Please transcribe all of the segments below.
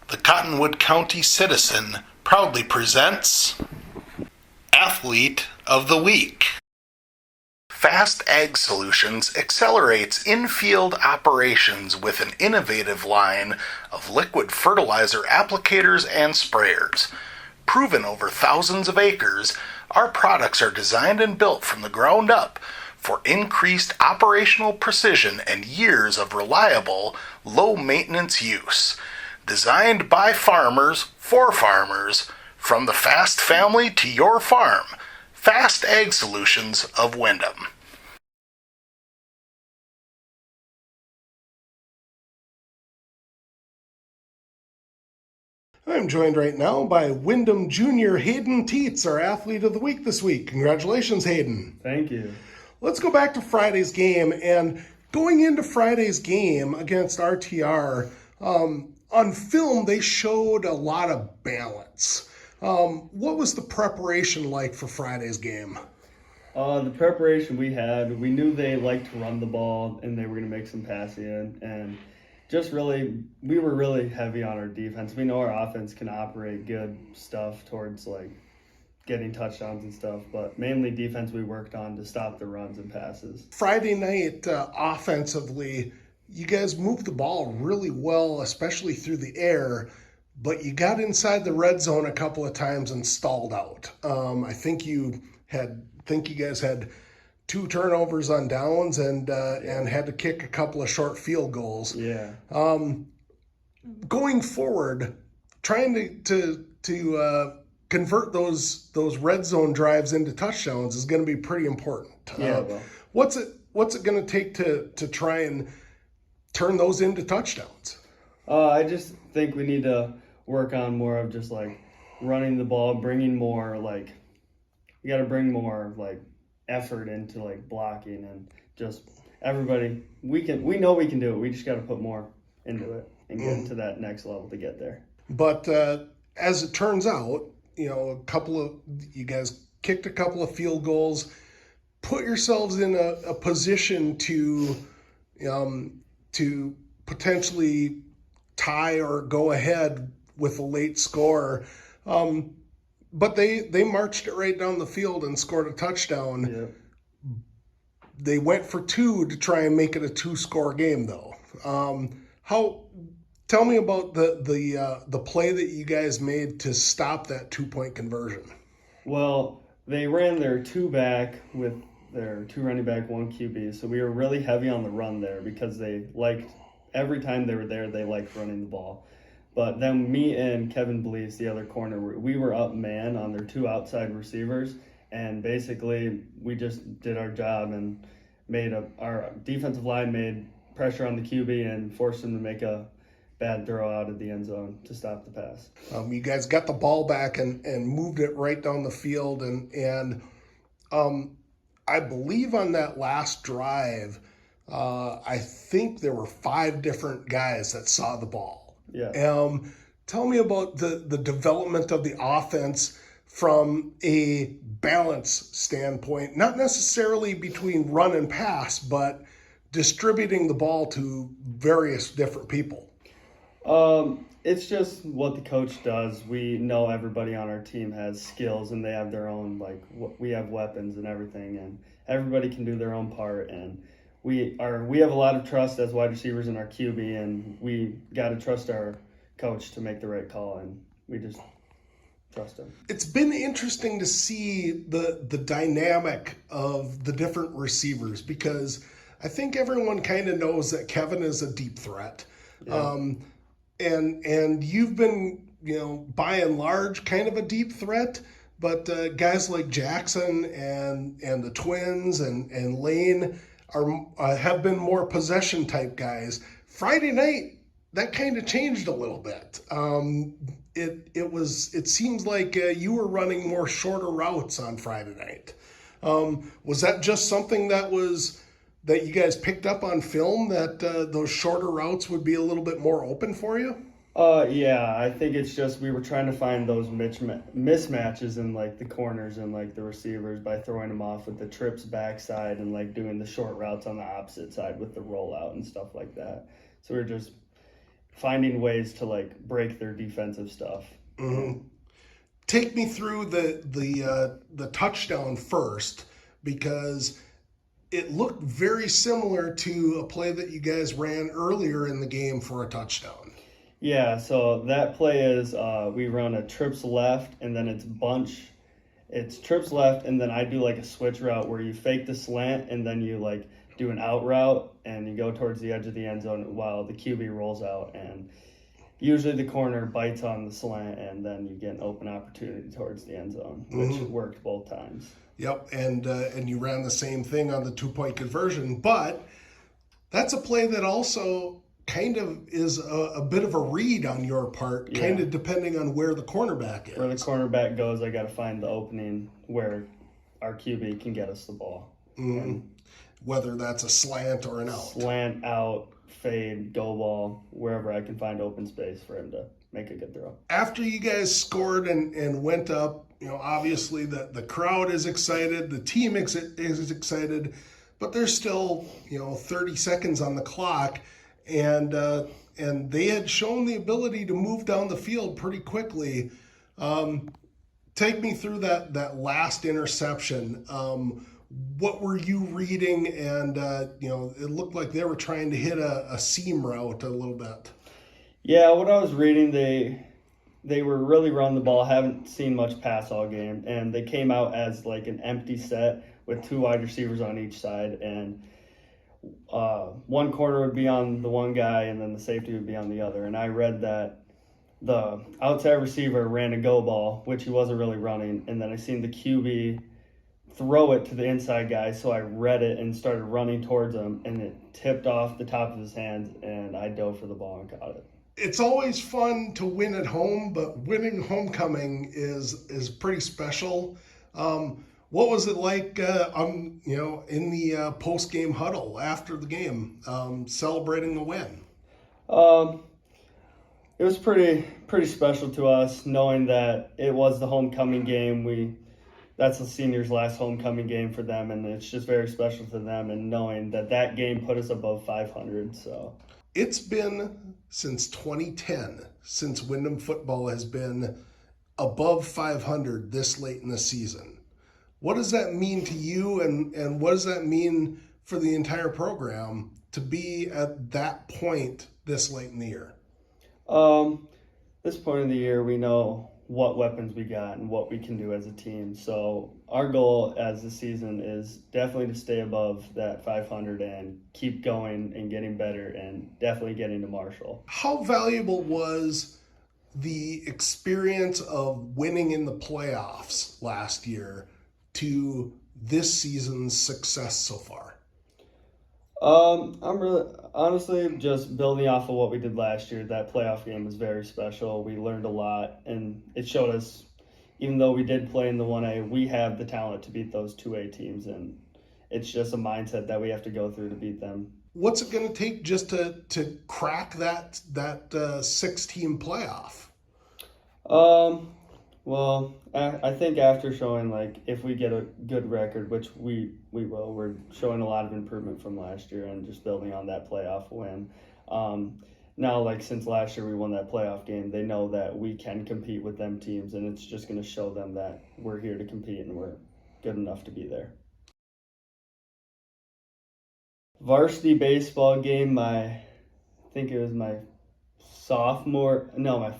The Cottonwood County Citizen proudly presents Athlete of the Week. Fast Ag Solutions accelerates in-field operations with an innovative line of liquid fertilizer applicators and sprayers. Proven over thousands of acres, our products are designed and built from the ground up for increased operational precision and years of reliable, low-maintenance use. Designed by farmers, for farmers, from the Fast family to your farm. Fast Ag Solutions of Windham. I'm joined right now by Windham Junior Hayden Tietz, our Athlete of the Week this week. Congratulations, Hayden. Thank you. Let's go back to Friday's game. And going into Friday's game against RTR, on film, they showed a lot of balance. What was the preparation like for Friday's game? The preparation we had, we knew they liked to run the ball and they were going to make some passing and just really, we were really heavy on our defense. We know our offense can operate good stuff towards like getting touchdowns and stuff, but mainly defense we worked on to stop the runs and passes. Friday night, offensively, you guys moved the ball really well, especially through the air, but you got inside the red zone a couple of times and stalled out. I think you guys had 2 turnovers on downs and had to kick a couple of short field goals. Yeah. Going forward, trying to convert those red zone drives into touchdowns is going to be pretty important. Yeah. What's it going to take to try and turn those into touchdowns? I just think we need to work on more of just like running the ball, bringing more like we got to bring more like effort into like blocking and just everybody. We know we can do it. We just got to put more into it and get to that next level to get there. But as it turns out, you guys kicked a couple of field goals, put yourselves in a position to potentially tie or go ahead with a late score. But they marched it right down the field and scored a touchdown. Yeah. They went for 2 to try and make it a 2-score game, though. Tell me about the play that you guys made to stop that 2-point conversion. Well, they ran their 2 back with their 2 running back, 1 QB. So we were really heavy on the run there because they liked every time they were there, they liked running the ball. But then me and Kevin Blease, the other corner, we were up man on their 2 outside receivers, and basically we just did our job and our defensive line made pressure on the QB and forced him to make a bad throw out of the end zone to stop the pass. You guys got the ball back and moved it right down the field, and I believe on that last drive, I think there were 5 different guys that saw the ball. Yeah. Tell me about the development of the offense from a balance standpoint, not necessarily between run and pass, but distributing the ball to various different people. It's just what the coach does. We know everybody on our team has skills and they have their own, we have weapons and everything, and everybody can do their own part, and we have a lot of trust as wide receivers in our QB, and we got to trust our coach to make the right call, and we just trust him. It's been interesting to see the dynamic of the different receivers because I think everyone kind of knows that Kevin is a deep threat. Yeah. And you've been, by and large, kind of a deep threat, but guys like Jackson and the twins and Lane have been more possession type guys. Friday night, that kind of changed a little bit. It seems like you were running more shorter routes on Friday night. Was that just something that you guys picked up on film, that those shorter routes would be a little bit more open for you? Yeah, I think it's just we were trying to find those mismatches in like the corners and like the receivers by throwing them off with the trips backside and like doing the short routes on the opposite side with the rollout and stuff like that. So we were just finding ways to like break their defensive stuff. Mm-hmm. Take me through the touchdown first, because it looked very similar to a play that you guys ran earlier in the game for a touchdown. Yeah, so that play is we run a trips left, and then it's trips left, and then I do like a switch route where you fake the slant, and then you like do an out route, and you go towards the edge of the end zone while the QB rolls out, and usually the corner bites on the slant, and then you get an open opportunity towards the end zone, which worked both times. Yep, and you ran the same thing on the 2-point conversion, but that's a play that also kind of is a bit of a read on your part, kind of depending on where the cornerback is. Where the cornerback goes, I got to find the opening where our QB can get us the ball. Whether that's a slant or an out. Slant, out, fade, go ball, wherever I can find open space for him to make a good throw. After you guys scored and went up, obviously the crowd is excited, the team is excited, but there's still, 30 seconds on the clock. And they had shown the ability to move down the field pretty quickly. Take me through that last interception. What were you reading? And it looked like they were trying to hit a seam route a little bit. Yeah, what I was reading, they were really running the ball. Haven't seen much pass all game, and they came out as like an empty set with 2 wide receivers on each side, and one corner would be on the one guy and then the safety would be on the other. And I read that the outside receiver ran a go ball, which he wasn't really running, and then I seen the QB throw it to the inside guy, so I read it and started running towards him, and it tipped off the top of his hands, and I dove for the ball and caught it. It's always fun to win at home, but winning homecoming is pretty special. What was it like, in the post-game huddle after the game, celebrating the win? It was pretty special to us, knowing that it was the homecoming game. That's the seniors' last homecoming game for them, and it's just very special to them. And knowing that game put us above 500, so it's been since 2010 since Wyndham football has been above 500 this late in the season. What does that mean to you, and what does that mean for the entire program to be at that point this late in the year? This point in the year, we know what weapons we got and what we can do as a team. So our goal as the season is definitely to stay above that 500 and keep going and getting better and definitely getting to Marshall. How valuable was the experience of winning in the playoffs last year to this season's success so far? I'm really, honestly, just building off of what we did last year. That playoff game was very special. We learned a lot, and it showed us, even though we did play in the 1A, we have the talent to beat those 2A teams, and it's just a mindset that we have to go through to beat them. What's it going to take just to crack that 6-team playoff? Well, I think after showing, like, if we get a good record, which we will, we're showing a lot of improvement from last year and just building on that playoff win. Now, like, since last year we won that playoff game, they know that we can compete with them teams, and it's just going to show them that we're here to compete and we're good enough to be there. Varsity baseball game, I think it was my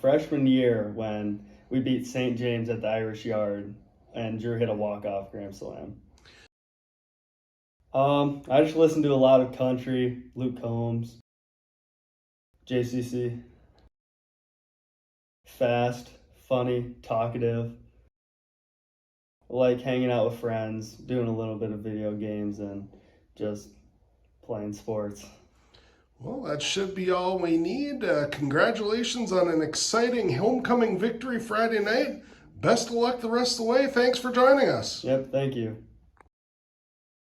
freshman year when we beat St. James at the Irish Yard, and Drew hit a walk-off grand slam. I just listened to a lot of country, Luke Combs, JCC. Fast, funny, talkative. Like hanging out with friends, doing a little bit of video games, and just playing sports. Well, that should be all we need. Congratulations on an exciting homecoming victory Friday night. Best of luck the rest of the way. Thanks for joining us. Yep, thank you.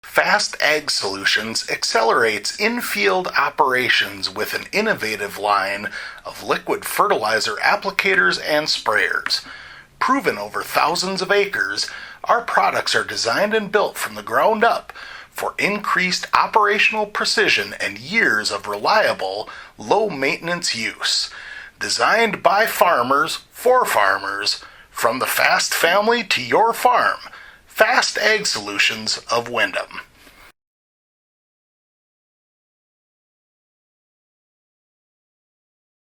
Fast Ag Solutions accelerates in-field operations with an innovative line of liquid fertilizer applicators and sprayers. Proven over thousands of acres, our products are designed and built from the ground up for increased operational precision and years of reliable, low-maintenance use. Designed by farmers for farmers, from the Fast family to your farm. Fast Ag Solutions of Wyndham.